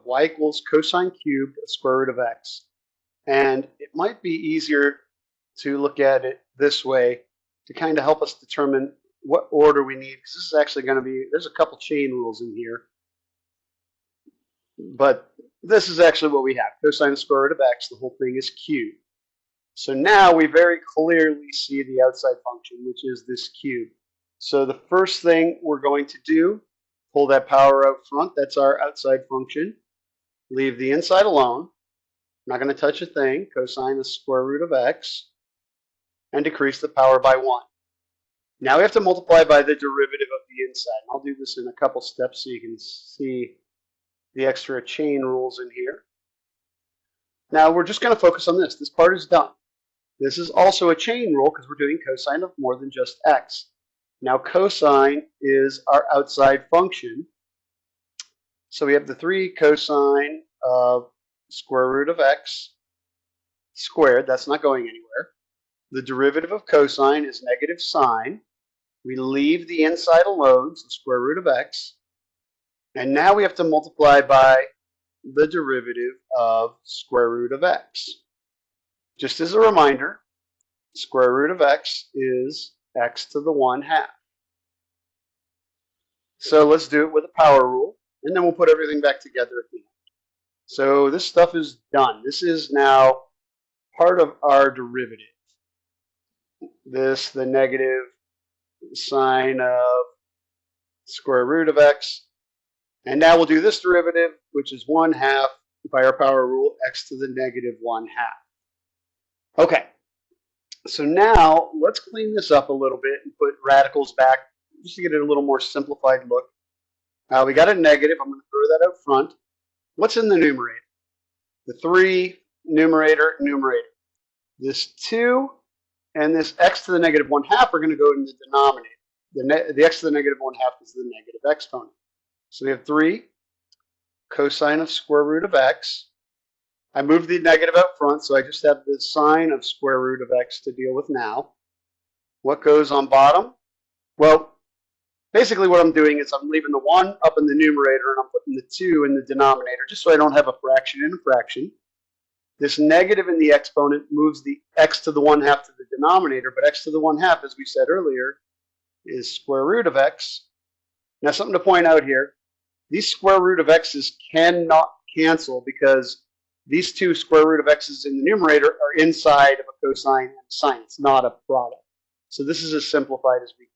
y equals cosine cubed of square root of x. And it might be easier to look at it this way to kind of help us determine what order we need, because this is actually going to be, there's a couple chain rules in here. But this is actually what we have. Cosine of square root of x, the whole thing is cubed. So now we very clearly see the outside function, which is this cube. So the first thing we're going to do, pull that power out front. That's our outside function. Leave the inside alone. I'm not going to touch a thing. Cosine of square root of x. And decrease the power by 1. Now we have to multiply by the derivative of the inside. I'll do this in a couple steps so you can see the extra chain rules in here. Now we're just going to focus on this. This part is done. This is also a chain rule because we're doing cosine of more than just x. Now cosine is our outside function. So we have the 3 cosine of square root of x squared. That's not going anywhere. The derivative of cosine is negative sine. We leave the inside alone, so square root of x. And now we have to multiply by the derivative of square root of x. Just as a reminder, square root of x is x to the 1/2. So let's do it with a power rule, and then we'll put everything back together at the end. So this stuff is done. This is now part of our derivative. The negative sine of square root of x. And now we'll do this derivative, which is 1/2 by our power rule, x to the negative 1/2. Okay, so now let's clean this up a little bit and put radicals back just to get it a little more simplified look. We got a negative. I'm going to throw that out front. What's in the numerator? The 3, numerator. This 2 and this x to the negative 1/2 are going to go in the denominator. The x to the negative 1/2 is the negative exponent. So we have 3 cosine of square root of x. I moved the negative out front, so I just have the sine of square root of x to deal with now. What goes on bottom? Well, basically what I'm doing is I'm leaving the 1 up in the numerator and I'm putting the 2 in the denominator just so I don't have a fraction in a fraction. This negative in the exponent moves the x to the 1/2 to the denominator, but x to the 1/2, as we said earlier, is square root of x. Now something to point out here, these square root of x's cannot cancel because these 2 square root of x's in the numerator are inside of a cosine and a sine. It's not a product. So this is as simplified as we can